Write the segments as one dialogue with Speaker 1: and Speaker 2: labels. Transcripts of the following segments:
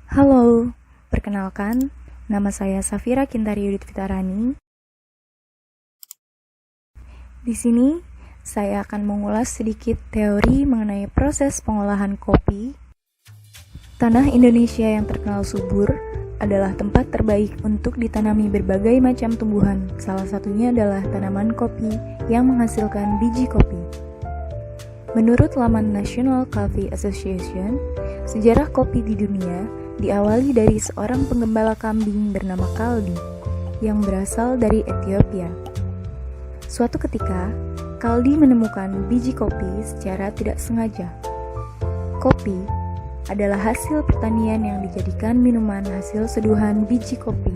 Speaker 1: Halo, perkenalkan, nama saya Safira Kintari Yudit Fitarani. Di sini, saya akan mengulas sedikit teori mengenai proses pengolahan kopi. Tanah Indonesia yang terkenal subur adalah tempat terbaik untuk ditanami berbagai macam tumbuhan. Salah satunya adalah tanaman kopi yang menghasilkan biji kopi. Menurut laman National Coffee Association, sejarah kopi di dunia diawali dari seorang penggembala kambing bernama Kaldi yang berasal dari Ethiopia. Suatu ketika, Kaldi menemukan biji kopi secara tidak sengaja. Kopi adalah hasil pertanian yang dijadikan minuman hasil seduhan biji kopi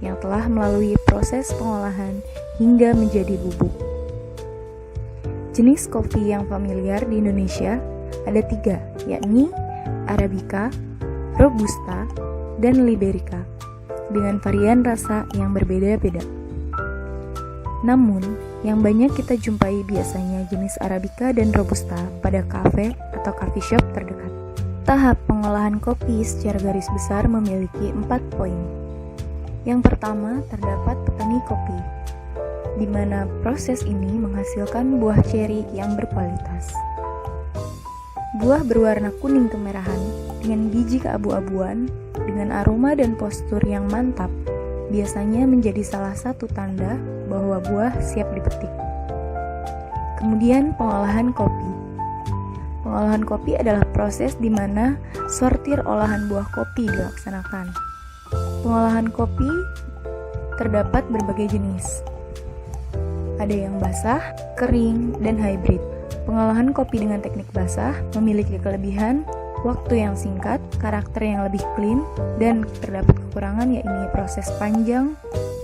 Speaker 1: yang telah melalui proses pengolahan hingga menjadi bubuk. Jenis kopi yang familiar di Indonesia ada 3, yakni Arabica, Robusta, dan Liberica, dengan varian rasa yang berbeda-beda. Namun, yang banyak kita jumpai biasanya jenis Arabica dan Robusta pada kafe atau coffee shop terdekat. Tahap pengolahan kopi secara garis besar memiliki 4 poin. Yang pertama, terdapat petani kopi, di mana proses ini menghasilkan buah ceri yang berkualitas. Buah berwarna kuning kemerahan dengan biji keabu-abuan dengan aroma dan postur yang mantap biasanya menjadi salah satu tanda bahwa buah siap dipetik. Kemudian pengolahan kopi. Pengolahan kopi adalah proses di mana sortir olahan buah kopi dilaksanakan. Pengolahan kopi terdapat berbagai jenis. Ada yang basah, kering, dan hybrid. Pengolahan kopi dengan teknik basah memiliki kelebihan waktu yang singkat, karakter yang lebih clean, dan terdapat kekurangan yakni proses panjang,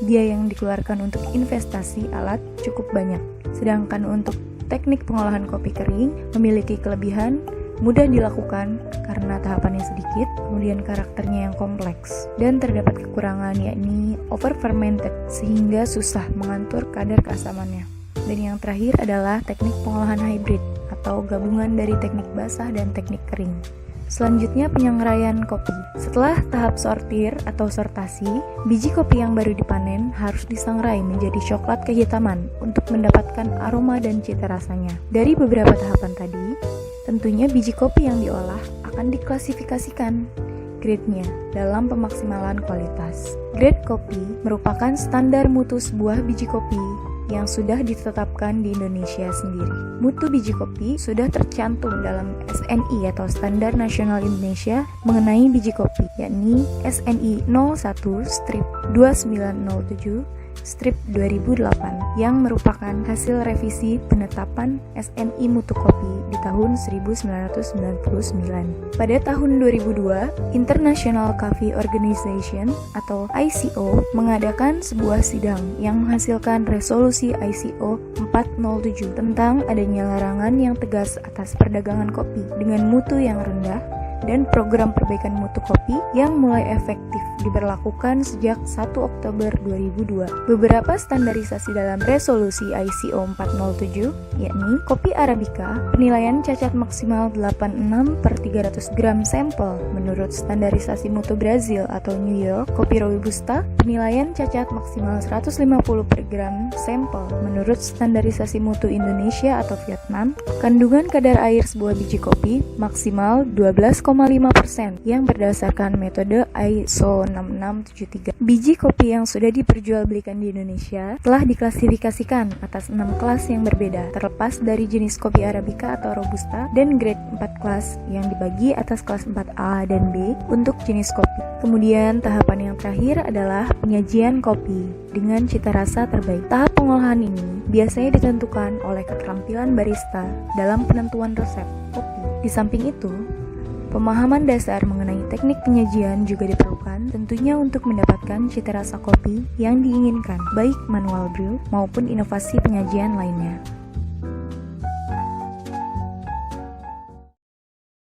Speaker 1: biaya yang dikeluarkan untuk investasi alat cukup banyak. Sedangkan untuk teknik pengolahan kopi kering memiliki kelebihan, mudah dilakukan karena tahapannya sedikit, kemudian karakternya yang kompleks, dan terdapat kekurangan yakni over fermented sehingga susah mengatur kadar keasamannya. Dan yang terakhir adalah teknik pengolahan hybrid atau gabungan dari teknik basah dan teknik kering. Selanjutnya penyangraian kopi. Setelah tahap sortir atau sortasi, biji kopi yang baru dipanen harus disangrai menjadi coklat kehitaman untuk mendapatkan aroma dan cita rasanya. Dari beberapa tahapan tadi, tentunya biji kopi yang diolah akan diklasifikasikan grade-nya dalam pemaksimalan kualitas. Grade kopi merupakan standar mutu sebuah biji kopi yang sudah ditetapkan di Indonesia sendiri. Mutu biji kopi sudah tercantum dalam SNI atau Standar Nasional Indonesia mengenai biji kopi, yakni SNI 01-2907/2008 yang merupakan hasil revisi penetapan SNI mutu kopi di tahun 1999. Pada tahun 2002, International Coffee Organization atau ICO mengadakan sebuah sidang yang menghasilkan resolusi ICO 407 tentang adanya larangan yang tegas atas perdagangan kopi dengan mutu yang rendah dan program perbaikan mutu kopi yang mulai efektif diberlakukan sejak 1 Oktober 2002. Beberapa standarisasi dalam resolusi ICO 407 yakni kopi Arabica penilaian cacat maksimal 86/300 gram sampel menurut standarisasi mutu Brazil atau New York. Kopi Robusta penilaian cacat maksimal 150 per gram sampel menurut standarisasi mutu Indonesia atau Vietnam. Kandungan kadar air sebuah biji kopi maksimal 12,5% yang berdasarkan metode ISO 6673. Biji kopi yang sudah diperjualbelikan di Indonesia telah diklasifikasikan atas 6 kelas yang berbeda, terlepas dari jenis kopi Arabica atau Robusta, dan grade 4 kelas yang dibagi atas kelas 4A dan B untuk jenis kopi. Kemudian tahapan yang terakhir adalah penyajian kopi dengan cita rasa terbaik. Tahap pengolahan ini biasanya ditentukan oleh keterampilan barista dalam penentuan resep kopi. Di samping itu, pemahaman dasar mengenai teknik penyajian juga diperlukan tentunya untuk mendapatkan cita rasa kopi yang diinginkan, baik manual brew maupun inovasi penyajian lainnya.